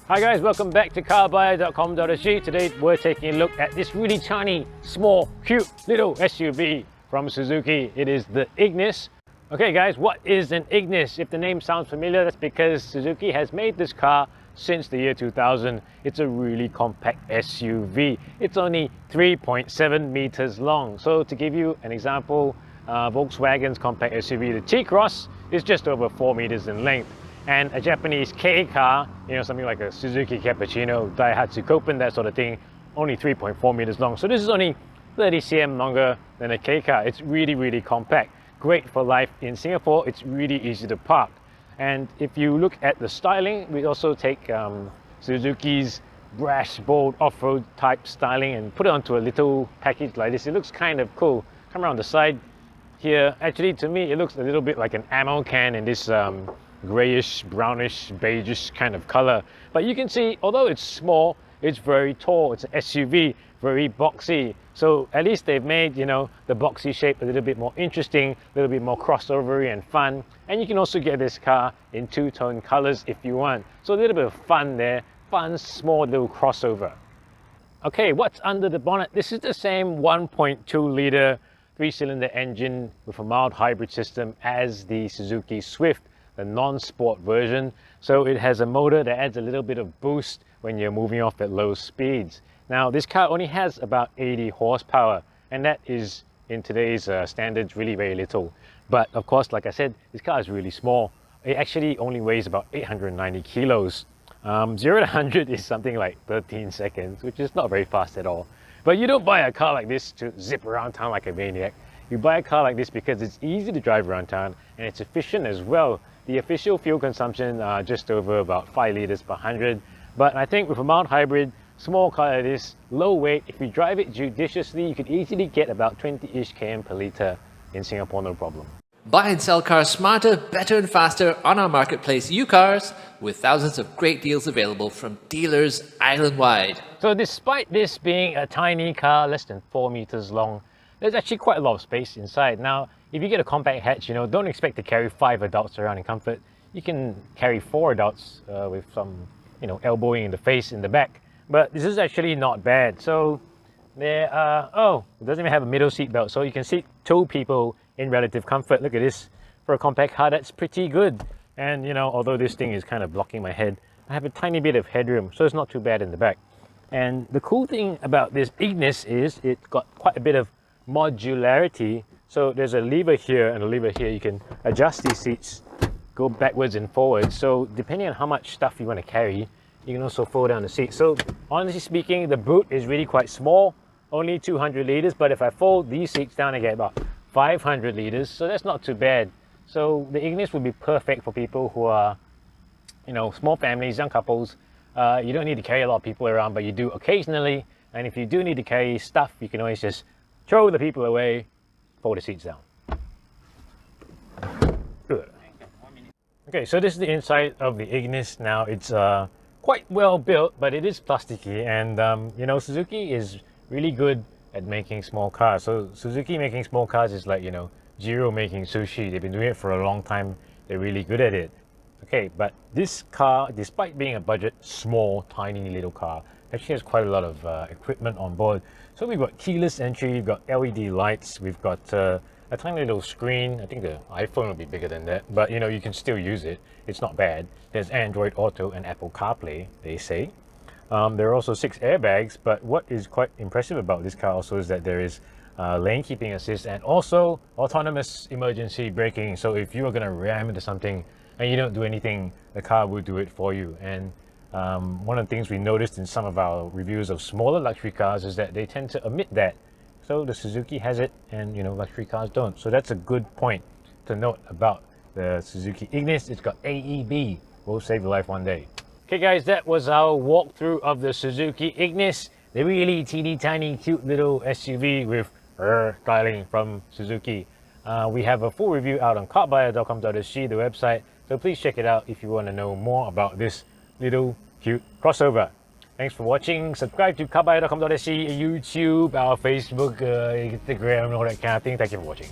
Hi guys, welcome back to CarBuyer.com.sg. Today we're taking a look at this really tiny, small, cute little SUV from Suzuki. It is the Ignis. Okay guys, what is an Ignis? If the name sounds familiar, that's because Suzuki has made this car since the year 2000. It's a really compact SUV. It's only 3.7 meters long. So to give you an example, Volkswagen's compact SUV, the T-Cross, is just over 4 meters in length. And a Japanese Kei car, something like a Suzuki Cappuccino, Daihatsu Copen, that sort of thing, only 3.4 meters long. So this is only 30 cm longer than a Kei car. It's really, really compact. Great for life in Singapore. It's really easy to park. And if you look at the styling, we also take Suzuki's brash, bold, off-road type styling and put it onto a little package like this. It looks kind of cool. Come around the side here. Actually, to me, it looks a little bit like an ammo can in this grayish, brownish, beigeish kind of color. But you can see, although it's small, it's very tall. It's an SUV, very boxy. So at least they've made, the boxy shape a little bit more interesting, a little bit more crossovery and fun. And you can also get this car in two-tone colors if you want. So a little bit of fun there. Fun, small little crossover. Okay, what's under the bonnet? This is the same 1.2 liter 3-cylinder engine with a mild hybrid system as the Suzuki Swift, the non-sport version. So it has a motor that adds a little bit of boost when you're moving off at low speeds. Now this car only has about 80 horsepower, and that is in today's standards really very little. But of course, like I said, this car is really small. It actually only weighs about 890 kilos. 0 to 100 is something like 13 seconds, which is not very fast at all. But you don't buy a car like this to zip around town like a maniac. You buy a car like this because it's easy to drive around town and it's efficient as well. The official fuel consumption just over about 5 liters per 100. But I think with a mild hybrid, small car like this, low weight, if you drive it judiciously, you could easily get about 20-ish km per liter in Singapore, no problem. Buy and sell cars smarter, better and faster on our marketplace UCars, with thousands of great deals available from dealers island-wide. So despite this being a tiny car, less than 4 meters long, there's actually quite a lot of space inside. Now, if you get a compact hatch, don't expect to carry 5 adults around in comfort. You can carry 4 adults with some, elbowing in the face in the back. But this is actually not bad. So there are, it doesn't even have a middle seat belt. So you can seat 2 people in relative comfort. Look at this. For a compact car, that's pretty good. And, although this thing is kind of blocking my head, I have a tiny bit of headroom. So it's not too bad in the back. And the cool thing about this Ignis is it's got quite a bit of modularity. So there's a lever here and a lever here. You can adjust these seats, go backwards and forwards. So depending on how much stuff you want to carry, you can also fold down the seat. So honestly speaking, the boot is really quite small, only 200 liters. But if I fold these seats down, I get about 500 liters. So that's not too bad. So the Ignis would be perfect for people who are, small families, young couples. You don't need to carry a lot of people around, but you do occasionally. And if you do need to carry stuff, you can always just throw the people away, fold the seats down. Good. Okay, so this is the inside of the Ignis. Now it's quite well built, but it is plasticky, and Suzuki is really good at making small cars. So Suzuki making small cars is like Jiro making sushi. They've been doing it for a long time. They're really good at it. Okay, but this car, despite being a budget, small, tiny little car, actually has quite a lot of equipment on board. So we've got keyless entry, we've got LED lights, we've got a tiny little screen. I think the iPhone will be bigger than that, but you can still use it. It's not bad. There's Android Auto and Apple CarPlay, they say. There are also 6 airbags, but what is quite impressive about this car also is that there is lane keeping assist and also autonomous emergency braking. So if you are going to ram into something and you don't do anything, the car will do it for you. And one of the things we noticed in some of our reviews of smaller luxury cars is that they tend to omit that. So the Suzuki has it and luxury cars don't. So that's a good point to note about the Suzuki Ignis. It's got AEB. Will save your life one day. Okay guys, that was our walkthrough of the Suzuki Ignis, the really teeny tiny cute little SUV with styling from Suzuki. We have a full review out on CarBuyer.com.sg, the website. So please check it out if you want to know more about this little cute crossover. Thanks for watching. Subscribe to CarBuyer.com.sg, YouTube, our Facebook, Instagram, and all that kind of thing. Thank you for watching.